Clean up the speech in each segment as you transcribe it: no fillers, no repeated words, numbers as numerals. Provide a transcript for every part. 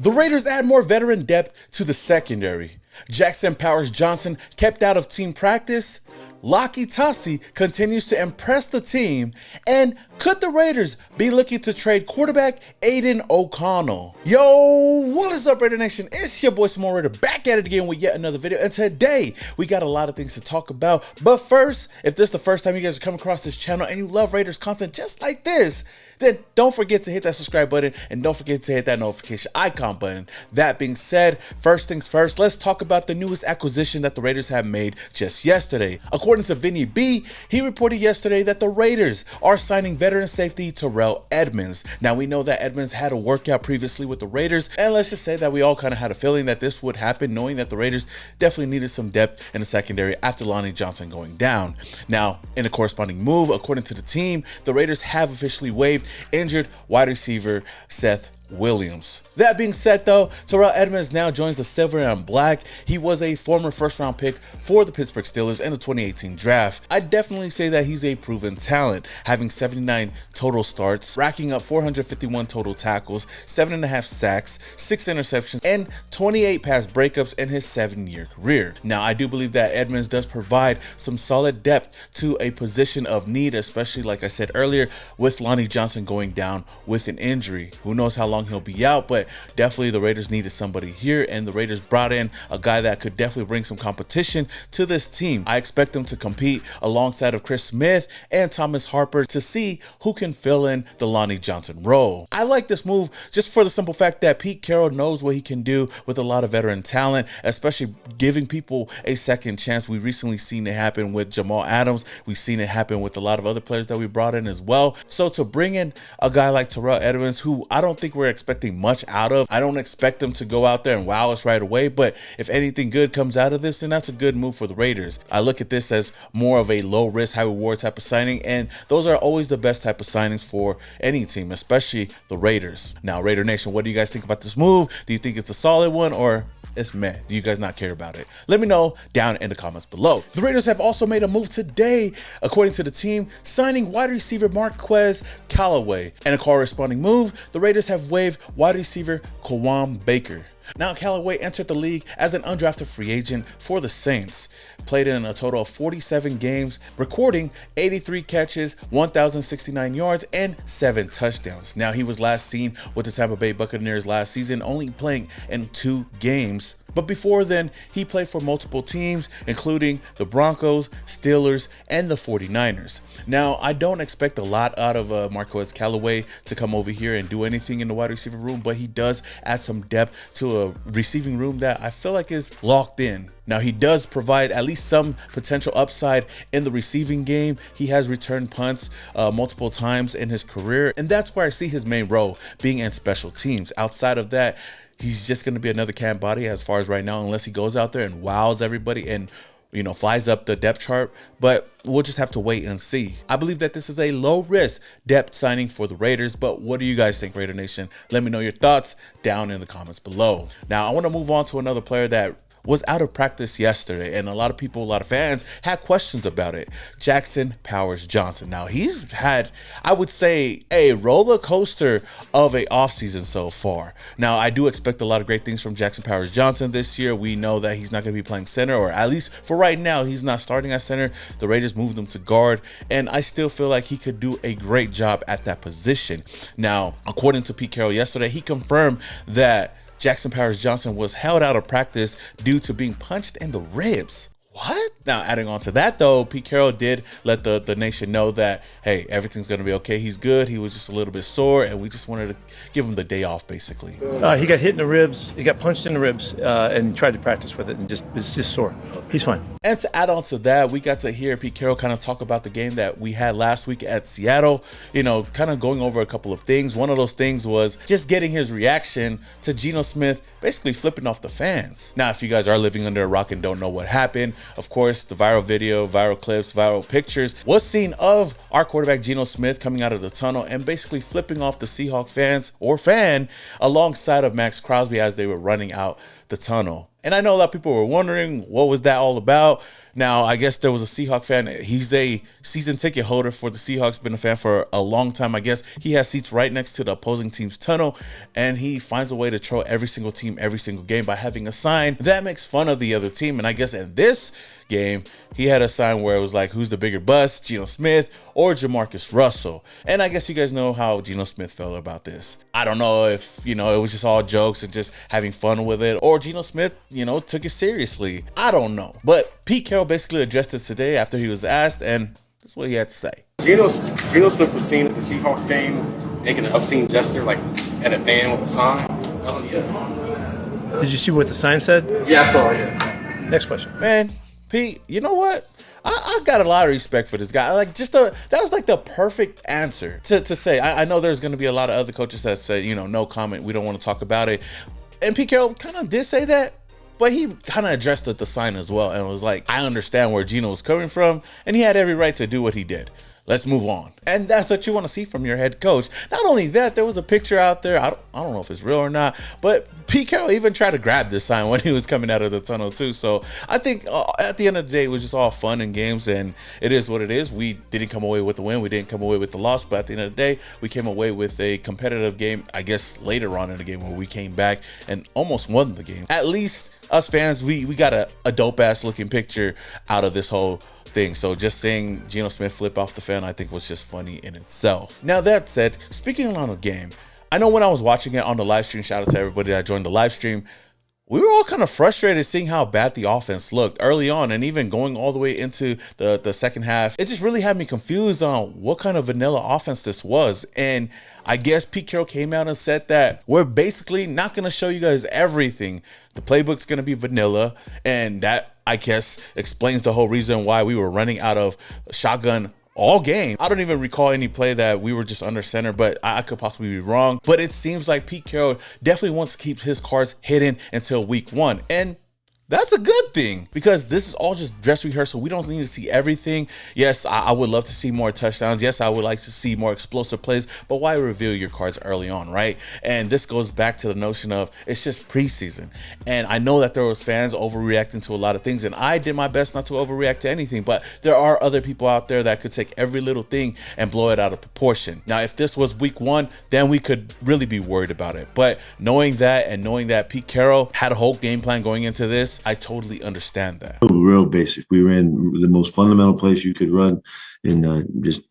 The Raiders add more veteran depth to the secondary. Jackson Powers Johnson kept out of team practice. Laki Tasi continues to impress the team. And could the Raiders be looking to trade quarterback Aidan O'Connell? Yo, what is up, Raider Nation? It's your boy Small Raider back at it again with yet another video. And today we got a lot of things to talk about. But first, if this is the first time you guys come across this channel and you love Raiders content just like this, then don't forget to hit that subscribe button and don't forget to hit that notification icon button. That being said, first things first, let's talk about the newest acquisition that the Raiders have made just yesterday. According to Vinny B, he reported yesterday that the Raiders are signing veteran safety Terrell Edmunds. Now, we know that Edmunds had a workout previously with the Raiders, and let's just say that we all kind of had a feeling that this would happen, knowing that the Raiders definitely needed some depth in the secondary after Lonnie Johnson going down. Now, in a corresponding move, according to the team, the Raiders have officially waived injured wide receiver Seth Williams. That being said though, Terrell Edmunds now joins the silver and black. He was a former first-round pick for the Pittsburgh Steelers in the 2018 draft. I'd definitely say that he's a proven talent, having 79 total starts, racking up 451 total tackles, 7.5 sacks, 6 interceptions, and 28 pass breakups in his 7-year career. Now, I do believe that Edmunds does provide some solid depth to a position of need, especially like I said earlier, with Lonnie Johnson going down with an injury. Who knows how long he'll be out, but definitely the Raiders needed somebody here, and the Raiders brought in a guy that could definitely bring some competition to this team. I expect them to compete alongside of Chris Smith and Thomas Harper to see who can fill in the Lonnie Johnson role. I like this move just for the simple fact that Pete Carroll knows what he can do with a lot of veteran talent, especially giving people a second chance. We recently seen it happen with Jamal Adams. We've seen it happen with a lot of other players that we brought in as well. So to bring in a guy like Terrell Edmunds, who I don't think we're expecting much out of. I don't expect them to go out there and wow us right away, but if anything good comes out of this, then that's a good move for the Raiders. I look at this as more of a low risk, high reward type of signing, and those are always the best type of signings for any team, especially the Raiders. Now, Raider Nation, what do you guys think about this move? Do you think it's a solid one, or it's meh? Do you guys not care about it? Let me know down in the comments below. The Raiders have also made a move today, according to the team, signing wide receiver Marquez Callaway. And a corresponding move, the Raiders have waived wide receiver Kawam Baker. Now, Callaway entered the league as an undrafted free agent for the Saints, played in a total of 47 games, recording 83 catches, 1,069 yards, and 7 touchdowns. Now, he was last seen with the Tampa Bay Buccaneers last season, only playing in 2 games. But before then, he played for multiple teams, including the Broncos, Steelers, and the 49ers. Now, I don't expect a lot out of Marquez Callaway to come over here and do anything in the wide receiver room, but he does add some depth to a receiving room that I feel like is locked in. Now, he does provide at least some potential upside in the receiving game. He has returned punts multiple times in his career, and that's where I see his main role being in special teams. Outside of that, he's just going to be another camp body as far as right now, unless he goes out there and wows everybody and, you know, flies up the depth chart. But we'll just have to wait and see. I believe that this is a low risk depth signing for the Raiders. But what do you guys think, Raider Nation? Let me know your thoughts down in the comments below. Now, I want to move on to another player that was out of practice yesterday, and a lot of people, a lot of fans had questions about it. Jackson Powers Johnson. Now, he's had, I would say, a roller coaster of a offseason so far. Now, I do expect a lot of great things from Jackson Powers Johnson this year. We know that he's not going to be playing center, or at least for right now, he's not starting at center. The Raiders moved him to guard, and I still feel like he could do a great job at that position. Now, according to Pete Carroll yesterday, he confirmed that Jackson Powers Johnson was held out of practice due to being punched in the ribs. What? Now, adding on to that, though, Pete Carroll did let the nation know that, hey, everything's going to be okay. He's good. He was just a little bit sore, and we just wanted to give him the day off, basically. He got hit in the ribs. He got punched in the ribs, and he tried to practice with it, and it's just sore. He's fine. And to add on to that, we got to hear Pete Carroll kind of talk about the game that we had last week at Seattle, you know, kind of going over a couple of things. One of those things was just getting his reaction to Geno Smith basically flipping off the fans. Now, if you guys are living under a rock and don't know what happened, of course, the viral video, viral clips, viral pictures was seen of our quarterback Geno Smith coming out of the tunnel and basically flipping off the Seahawk fans or fan alongside of Max Crosby as they were running out the tunnel. And I know a lot of people were wondering, what was that all about? Now, I guess there was a Seahawks fan. He's a season ticket holder for the Seahawks, been a fan for a long time. I guess he has seats right next to the opposing team's tunnel, and he finds a way to troll every single team, every single game by having a sign that makes fun of the other team. And I guess in this game, he had a sign where it was like, who's the bigger bust, Geno Smith or Jamarcus Russell? And I guess you guys know how Geno Smith felt about this. I don't know if, it was just all jokes and just having fun with it, or Geno Smith, took it seriously. I don't know. But Pete Carroll basically addressed it today after he was asked, and that's what he had to say. Geno Smith was seen at the Seahawks game making an obscene gesture, like at a fan with a sign. Did you see what the sign said? Yeah, I saw it. Yeah. Next question. Man, Pete, you know what? I got a lot of respect for this guy. Like, that was like the perfect answer to say. I know there's going to be a lot of other coaches that say, no comment, we don't want to talk about it. And Pete Carroll kind of did say that, but he kind of addressed the sign as well and was like, I understand where Geno was coming from, and he had every right to do what he did. Let's move on. And that's what you want to see from your head coach. Not only that, there was a picture out there. I don't know if it's real or not, but Pete Carroll even tried to grab this sign when he was coming out of the tunnel too. So I think at the end of the day, it was just all fun and games, and it is what it is. We didn't come away with the win. We didn't come away with the loss, but at the end of the day, we came away with a competitive game, I guess later on in the game, where we came back and almost won the game. At least us fans, we got a dope ass looking picture out of this whole thing. So just seeing Geno Smith flip off the fan, I think was just funny in itself. Now that said, speaking on the game, I know when I was watching it on the live stream, shout out to everybody that joined the live stream, we were all kind of frustrated seeing how bad the offense looked early on, and even going all the way into the second half. It just really had me confused on what kind of vanilla offense this was. And I guess Pete Carroll came out and said that we're basically not going to show you guys everything. The playbook's going to be vanilla, and that, I guess, explains the whole reason why we were running out of shotgun all game. I don't even recall any play that we were just under center, but I could possibly be wrong. But it seems like Pete Carroll definitely wants to keep his cards hidden until week 1. And that's a good thing, because this is all just dress rehearsal. We don't need to see everything. Yes, I would love to see more touchdowns. Yes, I would like to see more explosive plays, but why reveal your cards early on, right? And this goes back to the notion of it's just preseason. And I know that there was fans overreacting to a lot of things, and I did my best not to overreact to anything, but there are other people out there that could take every little thing and blow it out of proportion. Now, if this was week 1, then we could really be worried about it. But knowing that Pete Carroll had a whole game plan going into this, I totally understand that. Real basic. We ran the most fundamental plays you could run in just,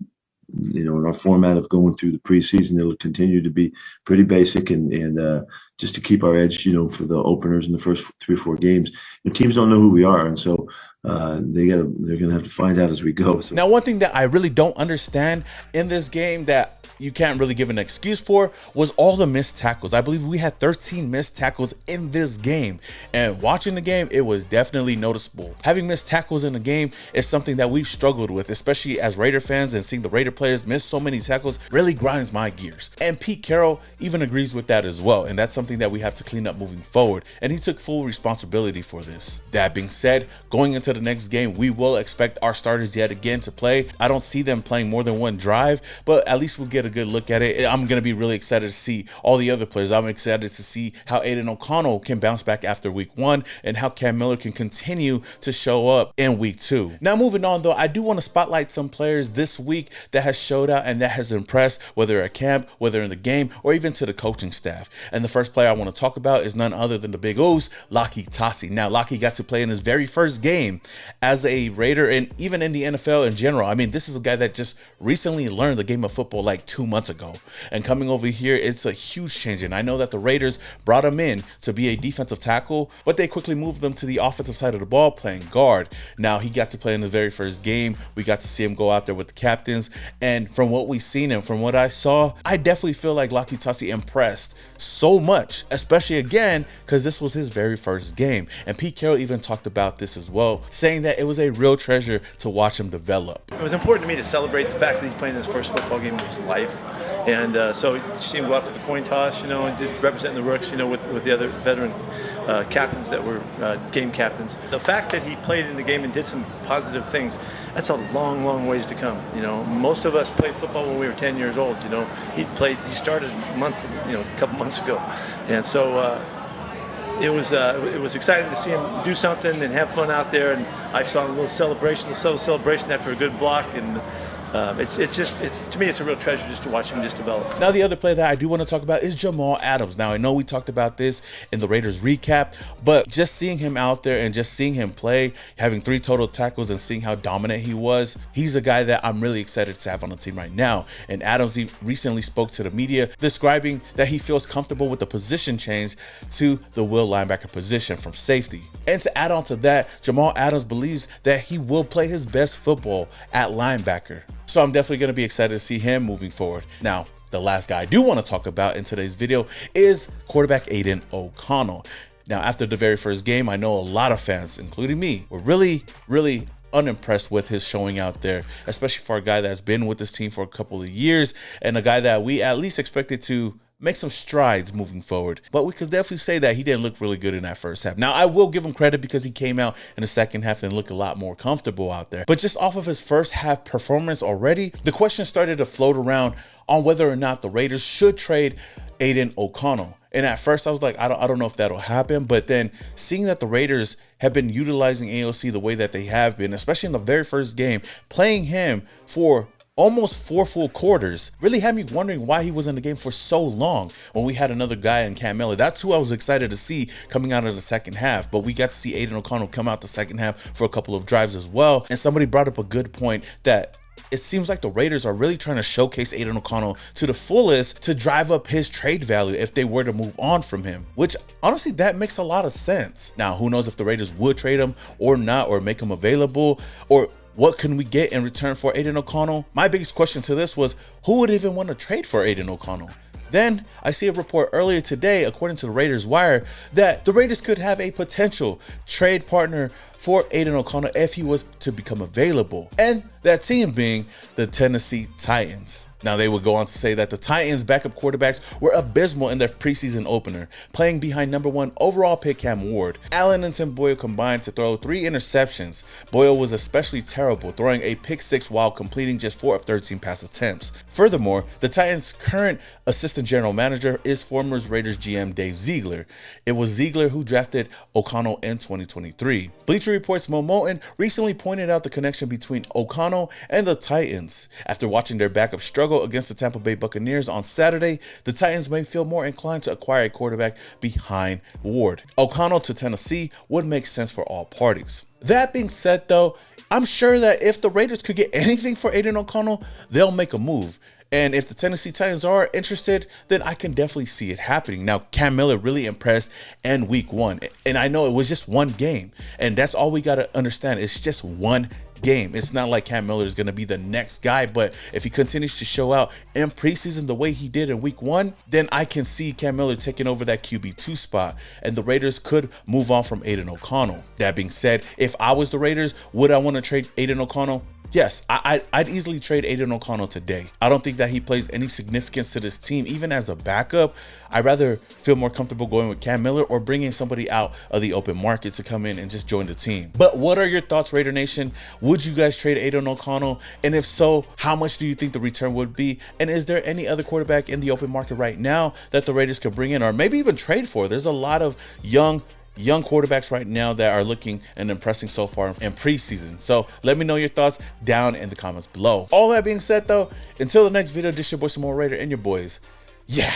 in our format of going through the preseason. It'll continue to be pretty basic and just to keep our edge, for the openers in the first 3 or 4 games. Teams don't know who we are, and so they're gonna have to find out as we go. So. Now, one thing that I really don't understand in this game that you can't really give an excuse for was all the missed tackles. I believe we had 13 missed tackles in this game, and watching the game, it was definitely noticeable. Having missed tackles in the game is something that we've struggled with, especially as Raider fans, and seeing the Raider players miss so many tackles really grinds my gears. And Pete Carroll even agrees with that as well, and that's something that we have to clean up moving forward, and he took full responsibility for this. That being said, going into the next game, we will expect our starters yet again to play. I don't see them playing more than one drive, but at least we'll get a good look at it. I'm going to be really excited to see all the other players. I'm excited to see how Aidan O'Connell can bounce back after week 1, and how Cam Miller can continue to show up in week 2. Now, moving on though, I do want to spotlight some players this week that has showed out and that has impressed, whether at camp, whether in the game, or even to the coaching staff. And the first player I want to talk about is none other than the Big O's, Laki Tasi. Now, Laki got to play in his very first game as a Raider, and even in the NFL in general. I mean, this is a guy that just recently learned the game of football like 2 months ago, and coming over here, it's a huge change. And I know that the Raiders brought him in to be a defensive tackle, but they quickly moved him to the offensive side of the ball, playing guard. Now, he got to play in his very first game. We got to see him go out there with the captains, and from what we've seen and from what I saw, I definitely feel like Laki Tasi impressed so much, especially again because this was his very first game. And Pete Carroll even talked about this as well, saying that it was a real treasure to watch him develop. It was important to me to celebrate the fact that he's playing his first football game of his life, and so you see him go out for the coin toss, and just representing the Rooks, with the other veteran captains that were game captains. The fact that he played in the game and did some positive things, that's a long, long ways to come. Most of us played football when we were 10 years old. He started a couple months ago, and so it was exciting to see him do something and have fun out there. And I saw a little celebration, a subtle celebration after a good block, and it's to me it's a real treasure just to watch him just develop. Now the other player that I do want to talk about is Jamal Adams. Now I know we talked about this in the Raiders recap, but just seeing him out there and just seeing him play, having 3 total tackles and seeing how dominant he was, he's a guy that I'm really excited to have on the team right now. And Adams, he recently spoke to the media describing that he feels comfortable with the position change to the will linebacker position from safety. And to add on to that, Jamal Adams believes that he will play his best football at linebacker. So I'm definitely going to be excited to see him moving forward. Now, the last guy I do want to talk about in today's video is quarterback Aidan O'Connell. Now, after the very first game, I know a lot of fans, including me, were really unimpressed with his showing out there, especially for a guy that's been with this team for a couple of years and a guy that we at least expected to make some strides moving forward. But we could definitely say that he didn't look really good in that first half. Now, I will give him credit because he came out in the second half and looked a lot more comfortable out there. But just off of his first half performance already, the question started to float around on whether or not the Raiders should trade Aidan O'Connell. And at first I was like, I don't know if that'll happen. But then seeing that the Raiders have been utilizing AOC the way that they have been, especially in the very first game, playing him for almost 4 full quarters, really had me wondering why he was in the game for so long when we had another guy in Cam Miller. That's who I was excited to see coming out of the second half. But we got to see Aidan O'Connell come out the second half for a couple of drives as well. And somebody brought up a good point that it seems like the Raiders are really trying to showcase Aidan O'Connell to the fullest to drive up his trade value if they were to move on from him, which honestly, that makes a lot of sense. Now, who knows if the Raiders would trade him or not, or make him available, or what can we get in return for Aidan O'Connell? My biggest question to this was, who would even want to trade for Aidan O'Connell? Then I see a report earlier today, according to the Raiders Wire, that the Raiders could have a potential trade partner for Aidan O'Connell if he was to become available, and that team being the Tennessee Titans. Now, they would go on to say that the Titans' backup quarterbacks were abysmal in their preseason opener, playing behind #1 overall pick Cam Ward. Allen and Tim Boyle combined to throw 3 interceptions. Boyle was especially terrible, throwing a pick-6 while completing just 4 of 13 pass attempts. Furthermore, the Titans' current assistant general manager is former Raiders GM Dave Ziegler. It was Ziegler who drafted O'Connell in 2023. Bleacher Report's Mo Moulton recently pointed out the connection between O'Connell and the Titans. After watching their backup struggle against the Tampa Bay Buccaneers on Saturday, the Titans may feel more inclined to acquire a quarterback behind Ward. O'Connell to Tennessee would make sense for all parties. That being said, though, I'm sure that if the Raiders could get anything for Aidan O'Connell, they'll make a move. And if the Tennessee Titans are interested, then I can definitely see it happening. Now, Cam Miller really impressed in week 1. And I know it was just one game. And that's all we got to understand. It's just one game. It's not like Cam Miller is going to be the next guy, but if he continues to show out in preseason the way he did in week 1, then I can see Cam Miller taking over that QB2 spot, and the Raiders could move on from Aidan O'Connell. That being said, if I was the Raiders, would I want to trade Aidan O'Connell? Yes, I'd easily trade Aidan O'Connell today. I don't think that he plays any significance to this team, even as a backup. I'd rather feel more comfortable going with Cam Miller or bringing somebody out of the open market to come in and just join the team. But what are your thoughts, Raider Nation? Would you guys trade Aidan O'Connell? And if so, how much do you think the return would be? And is there any other quarterback in the open market right now that the Raiders could bring in or maybe even trade for? There's a lot of young quarterbacks right now that are looking and impressing so far in preseason. So let me know your thoughts down in the comments below. All that being said, though, until the next video, this is your boy Samoa Raider and your boys. Yeah.